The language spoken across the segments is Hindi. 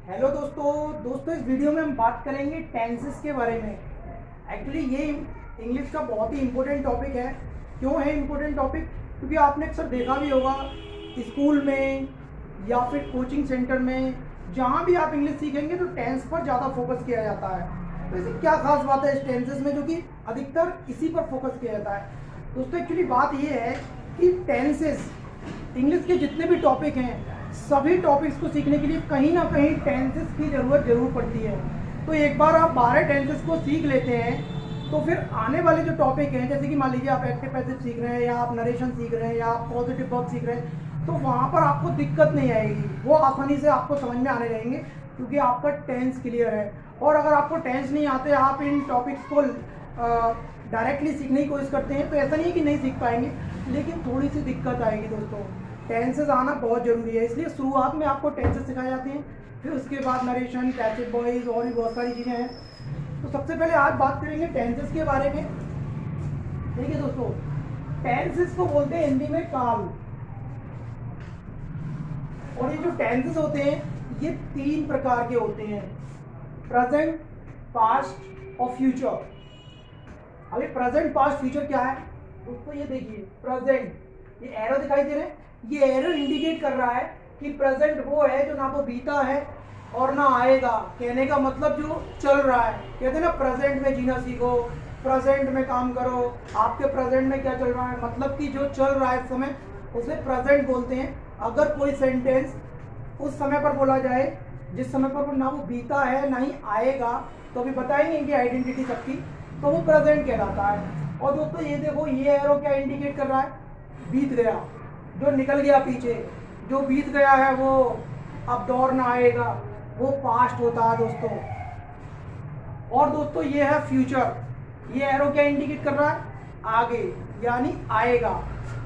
हेलो दोस्तों इस वीडियो में हम बात करेंगे टेंसेस के बारे में। एक्चुअली ये इंग्लिश का बहुत ही इम्पोर्टेंट टॉपिक है। क्यों है इम्पोर्टेंट टॉपिक? क्योंकि आपने अक्सर देखा भी होगा स्कूल में या फिर कोचिंग सेंटर में, जहाँ भी आप इंग्लिश सीखेंगे तो टेंस पर ज़्यादा फोकस किया जाता है। तो ऐसी क्या खास बात है इस टेंसेस में जो कि अधिकतर इसी पर फोकस किया जाता है? दोस्तों एक्चुअली बात ये है कि टेंसेस इंग्लिश के जितने भी टॉपिक हैं, सभी टॉपिक्स को सीखने के लिए कहीं ना कहीं टेंसेस की ज़रूरत जरूर पड़ती है। तो एक बार आप 12 टेंसेस को सीख लेते हैं तो फिर आने वाले जो टॉपिक हैं, जैसे कि मान लीजिए आप एक्टिव पैसिव सीख रहे हैं या आप नरेशन सीख रहे हैं या आप पॉजिटिव वर्ब सीख रहे हैं, तो वहाँ पर आपको दिक्कत नहीं आएगी, वो आसानी से आपको समझ में आने लगेंगे क्योंकि आपका टेंस क्लियर है। और अगर आपको टेंस नहीं आते, आप इन टॉपिक्स को डायरेक्टली सीखने की कोशिश करते हैं, तो ऐसा नहीं है कि नहीं सीख पाएंगे, लेकिन थोड़ी सी दिक्कत आएगी। दोस्तों टेंसेस आना बहुत ज़रूरी है, इसलिए शुरुआत में आपको टेंसेस सिखाए जाते हैं, फिर उसके बाद नरेशन, पैसिव वॉइस और भी बहुत सारी चीज़ें हैं। तो सबसे पहले आज बात करेंगे टेंसेस के बारे में। देखिए दोस्तों, टेंसेस को बोलते हैं हिंदी में काल। और ये जो टेंसेस होते हैं ये 3 प्रकार के होते हैं, प्रेजेंट, पास्ट और फ्यूचर। अभी प्रेजेंट, पास्ट, फ्यूचर क्या है दोस्तों? ये देखिए प्रेजेंट, ये एरो दिखाई दे रहे हैं, ये एरो इंडिकेट कर रहा है कि प्रेजेंट वो है जो ना तो बीता है और ना आएगा। कहने का मतलब जो चल रहा है, कहते हैं ना प्रेजेंट में जीना सीखो, प्रेजेंट में काम करो। आपके प्रेजेंट में क्या चल रहा है, मतलब कि जो चल रहा है इस समय, उसे प्रेजेंट बोलते हैं। अगर कोई सेंटेंस उस समय पर बोला जाए जिस समय पर ना वो बीता है ना ही आएगा, तो अभी बताएंगे इनकी आइडेंटिटी सबकी, तो वो प्रेजेंट कहलाता है। और दोस्तों ये देखो, ये एरो क्या इंडिकेट कर रहा है? बीत गया, जो निकल गया पीछे, जो बीत गया है वो अब दौर ना आएगा, वो पास्ट होता है दोस्तों। और दोस्तों ये है फ्यूचर, ये एरो क्या इंडिकेट कर रहा है? आगे, यानी आएगा।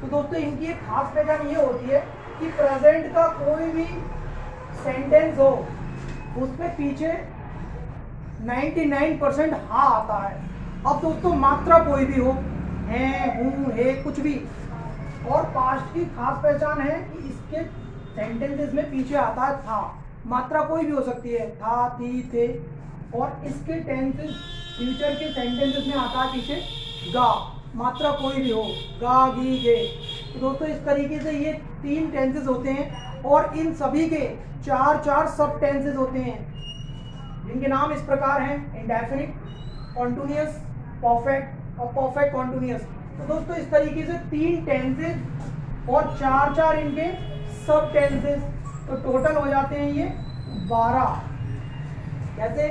तो दोस्तों इनकी एक खास पहचान ये होती है कि प्रेजेंट का कोई भी सेंटेंस हो उसमें पीछे 99% हाँ आता है। अब दोस्तों मात्रा कोई भी हो, है, हूँ, है, कुछ भी। और पास्ट की खास पहचान है कि इसके सेंटेंसेस में पीछे आता है था। मात्रा कोई भी हो सकती है, था, थी, थे। और इसके टेंसेस फ्यूचर के सेंटेंसेस में आता है पीछे गा, मात्रा कोई भी हो, गा, गी, गे। तो दोस्तों इस तरीके से ये 3 टेंसेस होते हैं और इन सभी के 4 सब टेंसेस होते हैं, जिनके नाम इस प्रकार हैं: इंडेफिनिट, कॉन्टिन्यूअस, परफेक्ट और परफेक्ट कॉन्टिन्यूअस। तो दोस्तों इस तरीके से 3 टेंसेस और 4 इनके सब टेंसेस, तो टोटल हो जाते हैं ये 12। जैसे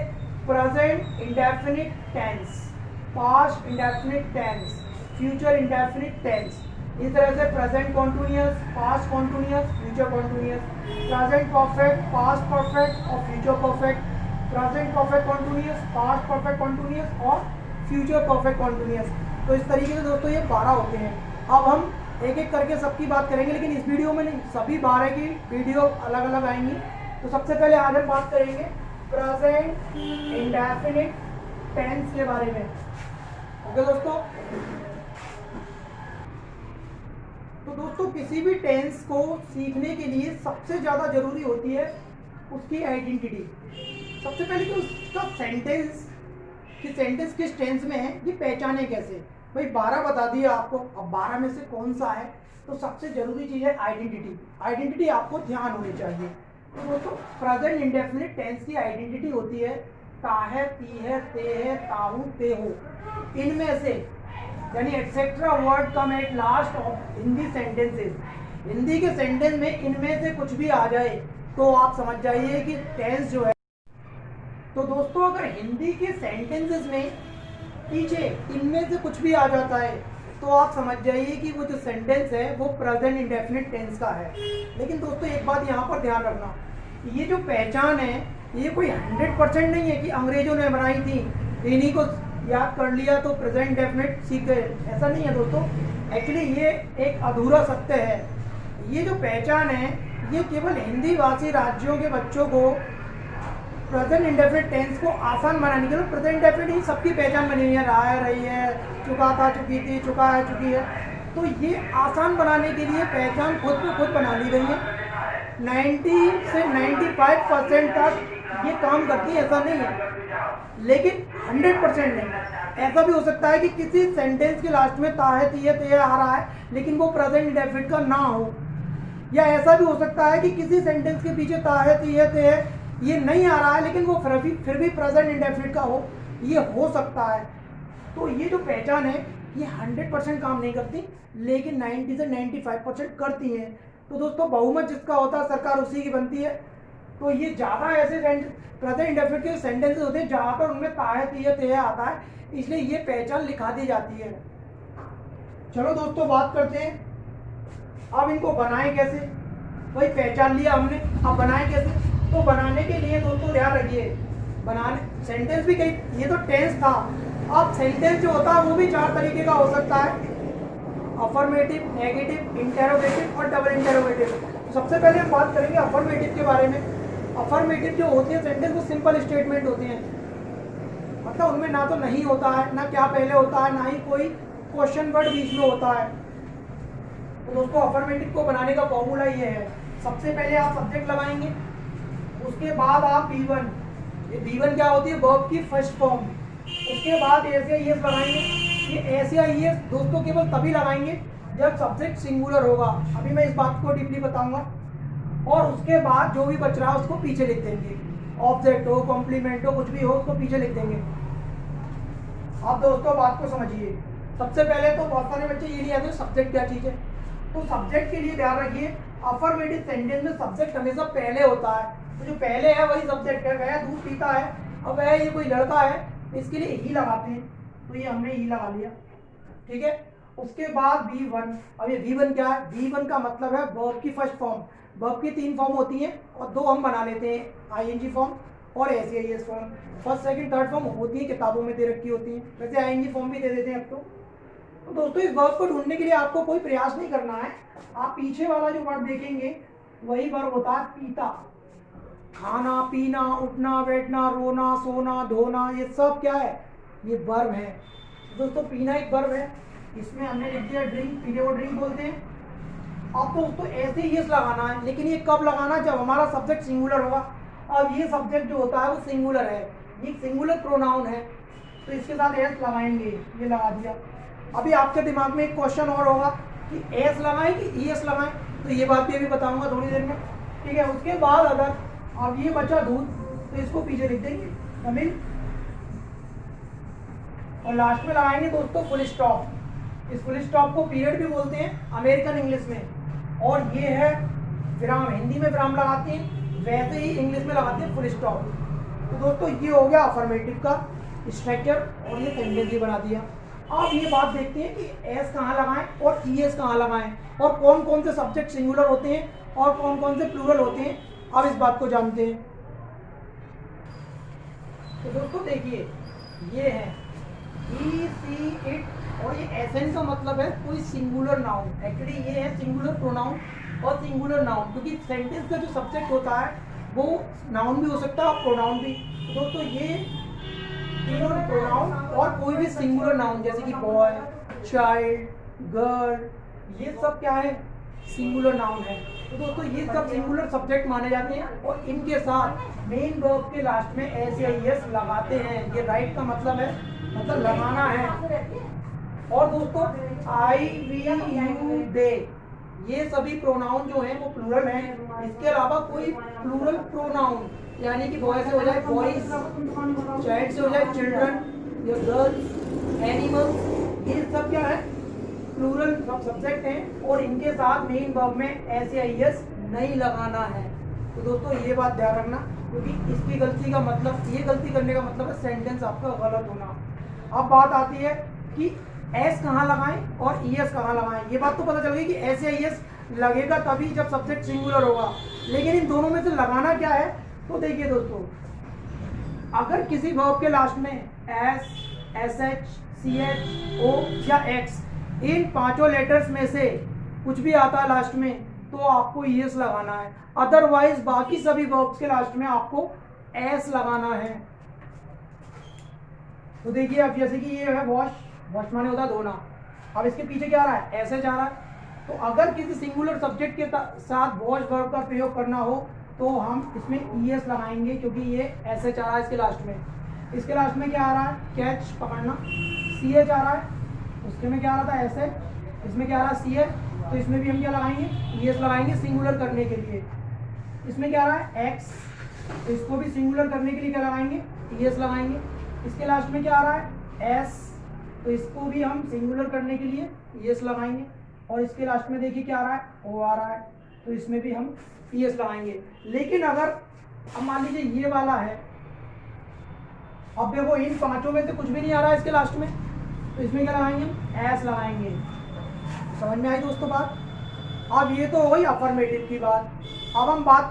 present indefinite tense, past indefinite tense, future indefinite tense. इस तरह से present continuous, past continuous, future continuous, present perfect, past perfect और future perfect, present perfect continuous, past perfect continuous और फ्यूचर परफेक्ट कॉन्टिन्यूअस। तो इस तरीके से दोस्तों ये 12 होते हैं। अब हम एक एक करके सबकी बात करेंगे, लेकिन इस वीडियो में नहीं, सभी 12 की वीडियो अलग अलग आएंगी। तो सबसे पहले आज हम बात करेंगे प्रेजेंट इंडेफिनिट टेंस के बारे में। ओके दोस्तों, तो दोस्तों किसी भी टेंस को सीखने के लिए सबसे ज़्यादा जरूरी होती है उसकी आइडेंटिटी। सबसे पहले तो उसका सेंटेंस, कि सेंटेंस किस टेंस में है ये पहचाने कैसे। भाई 12 बता दिए आपको, अब 12 में से कौन सा है? तो सबसे जरूरी चीज़ है आइडेंटिटी। आइडेंटिटी आपको ध्यान होनी चाहिए। तो दोस्तों प्रेजेंट इंडेफिनिट टेंस की आइडेंटिटी होती है ता है, ती है, ते है, ताहू, ते हो। इनमें से यानी etcetera word come at last of Hindi sentences. Hindi के सेंटेंस में इनमें से कुछ भी आ जाए तो आप समझ जाइए कि टेंस जो है। तो दोस्तों अगर हिंदी के सेंटेंसेस में पीछे इनमें से कुछ भी आ जाता है तो आप समझ जाइए कि वो जो सेंटेंस है वो प्रेजेंट इंडेफिनिट टेंस का है। लेकिन दोस्तों एक बात यहाँ पर ध्यान रखना, ये जो पहचान है ये कोई 100% नहीं है कि अंग्रेजों ने बनाई थी, इन्हीं को याद कर लिया तो प्रेजेंट इंडेफिनिट सीख गए, ऐसा नहीं है दोस्तों। एक्चुअली ये एक अधूरा सत्य है। ये जो पहचान है ये केवल हिंदी भाषी राज्यों के बच्चों को प्रेजेंट इंडेफिनिट टेंस को आसान बनाने के लिए, प्रेजेंट इंडेफिनिट ही सबकी पहचान बनी हुई है, रहा है, रही है, चुका था, चुकी थी, चुका है, चुकी है। तो ये आसान बनाने के लिए पहचान खुद पे खुद बना ली गई है। 90 से 95% तक ये काम करती है, ऐसा नहीं है, लेकिन 100% नहीं। ऐसा भी हो सकता है कि किसी सेंटेंस के लास्ट में ता है, ती है, ते आ रहा है, लेकिन वो प्रेजेंट इंडेफिनिट का ना हो। या ऐसा भी हो सकता है कि किसी सेंटेंस के पीछे ता है, ती है, ते है, ये नहीं आ रहा है, लेकिन वो फिर भी प्रेजेंट इंडेफिनिट का हो, ये हो सकता है। तो ये जो पहचान है ये 100% काम नहीं करती, लेकिन 90 से 95% करती है। तो दोस्तों बहुमत जिसका होता है सरकार उसी की बनती है। तो ये ज़्यादा ऐसे प्रेजेंट इंडेफिनिट के सेंटेंसेस होते हैं जहाँ पर उनमें ता है, ती है, ते है आता है, इसलिए ये पहचान लिखा दी जाती है। चलो दोस्तों बात करते हैं अब इनको बनाएं कैसे। वही पहचान लिया हमने, अब बनाएं कैसे। तो बनाने के लिए दोस्तों ध्यान रखिए, बनाने सेंटेंस भी कई, ये तो टेंस था, अब सेंटेंस जो होता है वो भी 4 तरीके का हो सकता है, अफर्मेटिव, नेगेटिव, इंटेरोगेटिव और डबल इंटेरोगेटिव। तो सबसे पहले हम बात करेंगे अफर्मेटिव के बारे में। अफर्मेटिव जो होती है सेंटेंस वो सिंपल स्टेटमेंट होती हैं, मतलब उनमें ना तो नहीं होता है, ना क्या पहले होता है, ना ही कोई क्वेश्चन वर्ड बीच में होता है। तो दोस्तों अफर्मेटिव को बनाने का फॉर्मूला ये है, सबसे पहले आप सब्जेक्ट लगाएंगे, उसके बाद आप B1, ये B1 क्या होती है, वर्ब की फर्स्ट फॉर्म, उसके बाद एस या ईएस लगाएंगे। ये एस या ईएस दोस्तों केवल तभी लगाएंगे जब सब्जेक्ट सिंगुलर होगा, अभी मैं इस बात को डीपली बताऊंगा। और उसके बाद जो भी बच रहा है उसको पीछे लिख देंगे, ऑब्जेक्ट हो, कॉम्प्लीमेंट हो, कुछ भी हो उसको पीछे लिख देंगे। अब दोस्तों बात को समझिए, सबसे पहले तो बहुत सारे बच्चे ये नहीं आते सब्जेक्ट क्या चीज़ है। तो सब्जेक्ट के लिए ध्यान रखिए, अफर्मेटिव सेंटेंस में सब्जेक्ट हमेशा पहले होता है, तो जो पहले है वही सब्जेक्ट है। वह दूध पीता है, अब वह ये कोई लड़का है, इसके लिए ही लगाते हैं, तो ये हमने ही लगा लिया, ठीक है। उसके बाद B1, अब ये B1 क्या है, B1 का मतलब है वर्ब की फर्स्ट फॉर्म। वर्ब की 3 फॉर्म होती हैं और 2 हम बना लेते हैं, ING फॉर्म और SAES form. First second third form होती है, किताबों में दे रखी होती है, वैसे ING फॉर्म भी दे देते हैं अब तो। दोस्तों इस वर्ब को ढूंढने के लिए आपको कोई प्रयास नहीं करना है, आप पीछे वाला जो वर्ड देखेंगे वही वर्ब होता है पीता। खाना, पीना, उठना, बैठना, रोना, सोना, धोना, ये सब क्या है, ये वर्ब है। दोस्तों पीना एक वर्ब है, इसमें हमने लिख दिया ड्रिंक, पीने को ड्रिंक बोलते हैं। अब तो दोस्तों ऐसे ही लगाना है, लेकिन ये कब लगाना है, जब हमारा सब्जेक्ट सिंगुलर होगा। अब ये सब्जेक्ट जो होता है वो सिंगुलर है, ये सिंगुलर प्रोनाउन है, तो इसके साथ एस लगाएंगे, ये लगा दिया। अभी आपके दिमाग में एक क्वेश्चन और होगा कि एस लगाएं कि ईएस लगाएं, तो ये बात भी अभी बताऊंगा थोड़ी देर में, ठीक है। उसके बाद अगर अब ये बचा दूध, तो इसको पीछे लिख देंगे अमीन, और लास्ट में लगाएंगे दोस्तों फुल स्टॉप। इस फुल स्टॉप को पीरियड भी बोलते हैं अमेरिकन इंग्लिश में, और ये है विराम, हिंदी में विराम लगाते हैं, वैसे ही इंग्लिश में लगाते हैं फुल स्टॉप। तो दोस्तों ये हो गया अफर्मेटिव का स्ट्रक्चर, और ये सेंटेंस भी बना दिया। अब ये बात देखते हैं कि एस कहाँ लगाएं और ईएस कहाँ लगाएं, और कौन कौन से सब्जेक्ट सिंगुलर होते हैं और कौन कौन से प्लूरल होते हैं, अब इस बात को जानते हैं। तो दोस्तों देखिए ये है ही, सी, इट, और ये एसएन का मतलब है कोई सिंगुलर नाउन। एक्चुअली ये है सिंगुलर प्रोनाउन और सिंगुलर नाउन, क्योंकि सेंटेंस का जो सब्जेक्ट होता है वो नाउन भी हो सकता है और प्रोनाउन भी। तो दोस्तों ये तीनों प्रोनाउन और कोई भी सिंगुलर नाउन जैसे कि बॉय, चाइल्ड, गर्ल, ये सब क्या है, सिंगुलर नाउन है। तो दोस्तों ये सब सिंगुलर सब्जेक्ट माने जाते हैं, और इनके साथ मेन वर्ब के लास्ट में एस या ईएस लगाते हैं। ये राइट का मतलब है, मतलब लगाना है। और दोस्तों आई, वी, यू, दे, ये सभी प्रोनाउन जो हैं वो प्लूरल हैं। इसके अलावा कोई प्लूरल प्रोनाउन, यानी कि बॉय से हो जाए बॉयज, चाइल्ड से हो जाए चिल्ड्रन या गर्ल्स, एनिमल्स, ये सब क्या है, प्लूरल सब्जेक्ट हैं, और इनके साथ मेन वर्ब में एस या ईएस नहीं लगाना है। तो दोस्तों ये बात ध्यान रखना, क्योंकि इसकी गलती का मतलब, ये गलती करने का मतलब है सेंटेंस आपका गलत होना। अब बात आती है कि एस कहाँ लगाएं और ईएस कहाँ लगाएं। ये बात तो पता चल गई कि एस या ईएस लगेगा तभी जब सब्जेक्ट सिंगुलर होगा, लेकिन इन दोनों में से लगाना क्या है। तो देखिए दोस्तों, अगर किसी वर्ब के लास्ट में एस, एसएच, सीएच, ओ या एक्स, इन पांचों लेटर्स में से कुछ भी आता है लास्ट में, तो आपको ईएस लगाना है। अदरवाइज बाकी सभी वर्ब्स के लास्ट में आपको एस लगाना है। तो देखिए अब जैसे कि ये है वॉश, वॉश माने होता है धोना, अब इसके पीछे क्या आ रहा है, एसएच आ रहा है, तो अगर किसी सिंगुलर सब्जेक्ट के साथ वॉज वर्ब का प्रयोग करना हो तो हम इसमें ES लगाएंगे, क्योंकि ये SH आ रहा है इसके लास्ट में। इसके लास्ट में क्या आ रहा है, कैच पकड़ना, CH आ रहा है, उसके में क्या आ रहा था SH, इसमें क्या आ रहा है CH, तो इसमें भी हम क्या लगाएंगे, ES लगाएंगे सिंगुलर करने के लिए। इसमें क्या आ रहा है X, तो इसको भी सिंगुलर करने के लिए क्या लगाएंगे, ES लगाएंगे। इसके लास्ट में क्या आ रहा है S, तो इसको भी हम सिंगुलर करने के लिए ES लगाएंगे। और इसके लास्ट में देखिए क्या आ रहा है, O आ रहा है, तो इसमें भी हम ES लगाएंगे। लेकिन अगर अब मान लीजिए ये वाला है, अब देखो इन पांचों में से कुछ भी नहीं आ रहा है इसके लास्ट में, तो इसमें क्या लगाएंगे, S लगाएंगे। समझ में आई दोस्तों बात। अब ये तो हो गई अफर्मेटिव की बात। अब हम बात